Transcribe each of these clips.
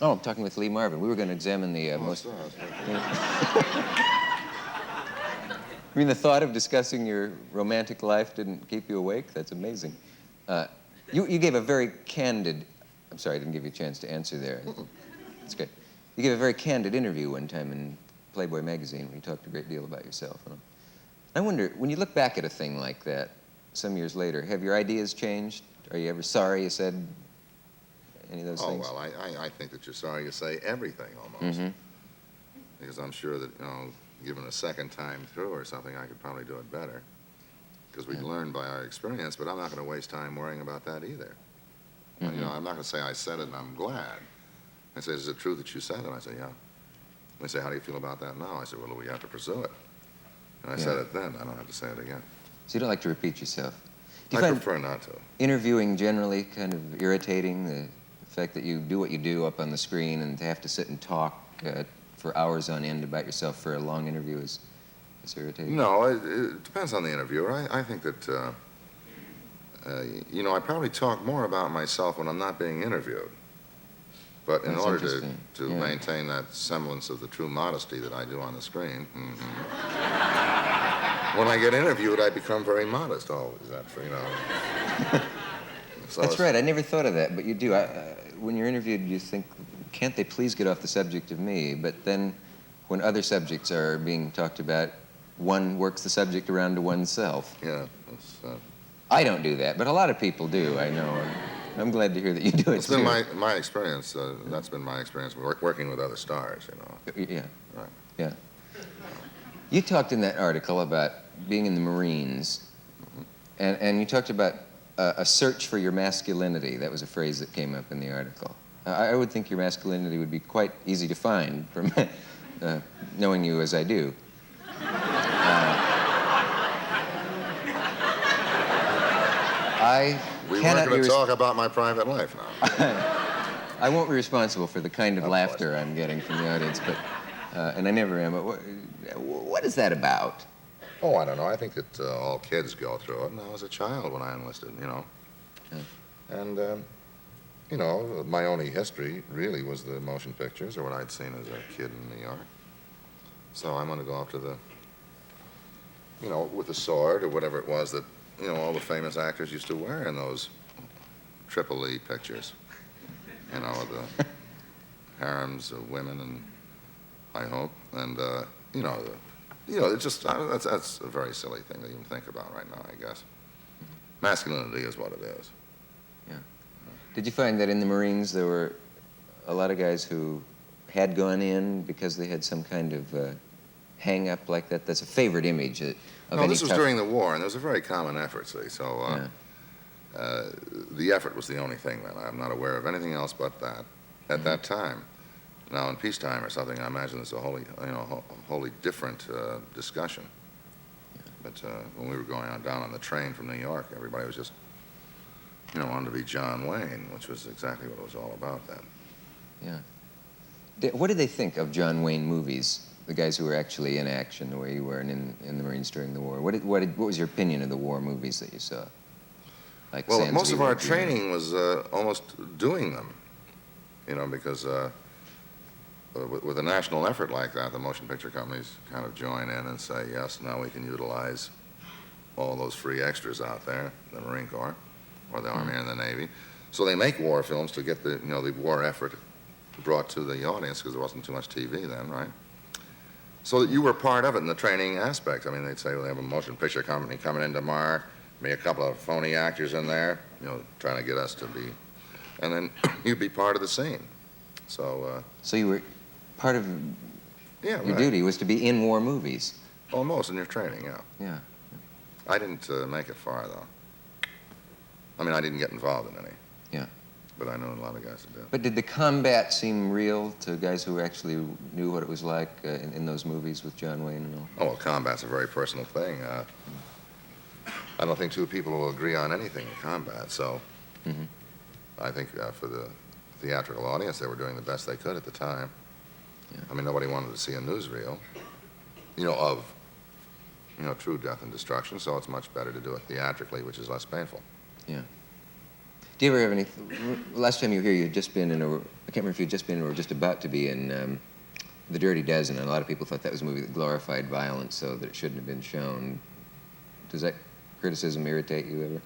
Oh, I'm talking with Lee Marvin. We were going to examine the most... I mean, the thought of discussing your romantic life didn't keep you awake? That's amazing. You gave a very candid... I'm sorry, I didn't give you a chance to answer there. It's good. You gave a very candid interview one time in Playboy magazine when you talked a great deal about yourself. I wonder, when you look back at a thing like that some years later, have your ideas changed? Are you ever sorry you said any of those things? Oh, well, I think that you're sorry you say everything almost. Mm-hmm. Because I'm sure that, given a second time through or something, I could probably do it better. Because we'd learned by our experience, but I'm not going to waste time worrying about that either. Mm-hmm. I'm not going to say I said it and I'm glad. I say, is it true that you said it? I say, yeah. They say, how do you feel about that now? I said, well, we have to pursue it. And I said it then. I don't have to say it again. So you don't like to repeat yourself? Do I you find prefer not to. interviewing generally kind of irritating, the fact that you do what you do up on the screen and to have to sit and talk for hours on end about yourself for a long interview is irritating? No, it depends on the interviewer. I think that, I probably talk more about myself when I'm not being interviewed. But in order to maintain that semblance of the true modesty that I do on the screen, when I get interviewed, I become very modest. Oh, is that for, So That's right. I never thought of that, but you do. When you're interviewed, you think, can't they please get off the subject of me? But then when other subjects are being talked about, one works the subject around to oneself. Yeah. I don't do that, but a lot of people do, I know. I'm glad to hear that you do it, It's been my experience. That's been my experience working with other stars, Yeah. Right. Yeah. You talked in that article about being in the Marines, and you talked about a search for your masculinity. That was a phrase that came up in the article. I would think your masculinity would be quite easy to find from knowing you as I do. We weren't going to talk about my private life now. I won't be responsible for the kind of laughter I'm getting from the audience, but and I never am. But what is that about? Oh, I don't know. I think that all kids go through it. And I was a child when I enlisted, And, my only history really was the motion pictures or what I'd seen as a kid in New York. So I'm going to go up to the, with the sword or whatever it was that, all the famous actors used to wear in those Triple E pictures. The harems of women, and I hope, and, it's just, that's a very silly thing to even think about right now, I guess. Masculinity is what it is. Yeah. Did you find that in the Marines there were a lot of guys who had gone in because they had some kind of hang-up like that? That's a favorite image of No, this was during the war, and there was a very common effort, see, so the effort was the only thing then. I'm not aware of anything else but that at that time. Now, in peacetime or something, I imagine it's a wholly different discussion. But when we were going down on the train from New York, everybody was just, wanted to be John Wayne, which was exactly what it was all about then. Yeah. What did they think of John Wayne movies, the guys who were actually in action the way you were in the Marines during the war? What was your opinion of the war movies that you saw? Like well, Sands most of War, our training was almost doing them, because with a national effort like that, the motion picture companies kind of join in and say, yes, now we can utilize all those free extras out there, the Marine Corps or the Army and the Navy. So they make war films to get the war effort brought to the audience because there wasn't too much TV then, right? So that you were part of it in the training aspect. I mean, they'd say, well, they have a motion picture company coming in tomorrow, maybe a couple of phony actors in there, trying to get us to be, and then you'd be part of the scene. So you were part of your duty was to be in war movies. Almost in your training, yeah. Yeah. I didn't make it far, though. I mean, I didn't get involved in any. Yeah. But I know a lot of guys that did. But did the combat seem real to guys who actually knew what it was like in those movies with John Wayne and all? Oh, well, combat's a very personal thing. I don't think two people will agree on anything in combat, so I think for the theatrical audience, they were doing the best they could at the time. Yeah. I mean, nobody wanted to see a newsreel, of, true death and destruction, so it's much better to do it theatrically, which is less painful. Yeah. Do you ever have any? Last time you were here, you had just been in a. I can't remember if you had just been or were just about to be in The Dirty Dozen, and a lot of people thought that was a movie that glorified violence, so that it shouldn't have been shown. Does that criticism irritate you ever?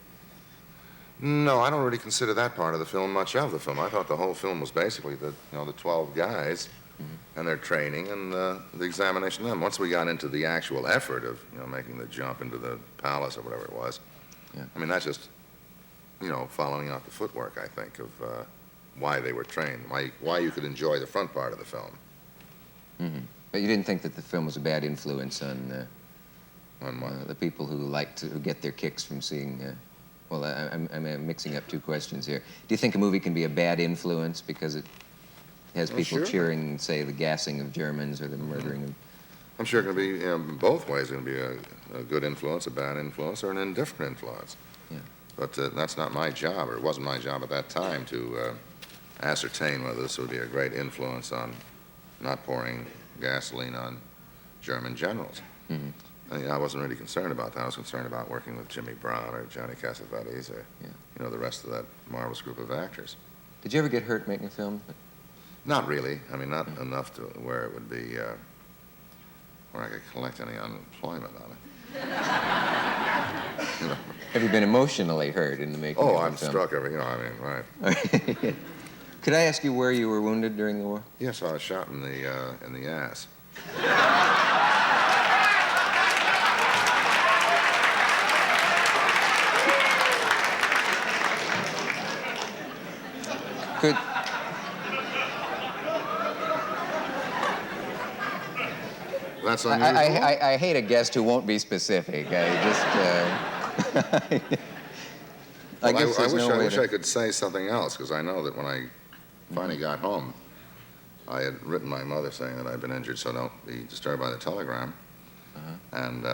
No, I don't really consider that part of the film much of the film. I thought the whole film was basically the 12 guys and their training and the examination of them. Once we got into the actual effort of making the jump into the palace or whatever it was, Yeah. I mean that's just following out the footwork, I think, of why they were trained, why you could enjoy the front part of the film. Mm-hmm. But you didn't think that the film was a bad influence on what? the people who get their kicks from seeing. Well, I'm mixing up two questions here. Do you think a movie can be a bad influence because it has people Sure. cheering, say, the gassing of Germans or the murdering of... I'm sure it can be both ways. It can be a good influence, a bad influence, or an indifferent influence. Yeah. But that's not my job, or it wasn't my job at that time to ascertain whether this would be a great influence on not pouring gasoline on German generals. Mm-hmm. I wasn't really concerned about that. I was concerned about working with Jimmy Brown or Johnny Cassavetes or the rest of that marvelous group of actors. Did you ever get hurt making a film? Not really. I mean, not enough to where it would be where I could collect any unemployment on it. Have you been emotionally hurt in the making of Oh, the I'm film? struck every. Right. Could I ask you where you were wounded during the war? Yes, I was shot in the ass. Could... That's unusual. I hate a guest who won't be specific. I just... I guess there's no I way wish to... I could say something else, because I know that when I finally got home, I had written my mother saying that I'd been injured, so don't be disturbed by the telegram. And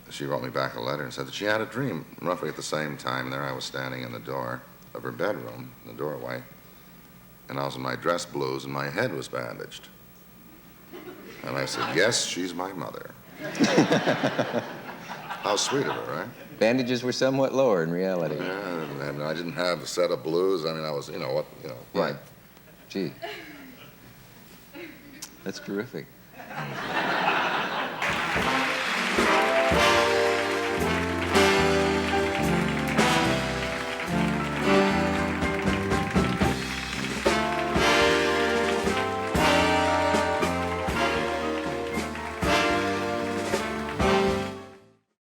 she wrote me back a letter and said that she had a dream. Roughly at the same time there, I was standing in the door of her bedroom, in the doorway, and I was in my dress blues and my head was bandaged. And I said, yes, she's my mother. How sweet of her, right? Bandages were somewhat lower in reality. Yeah, and I didn't have a set of blues. I mean, I was, right. Yeah. Gee. That's terrific.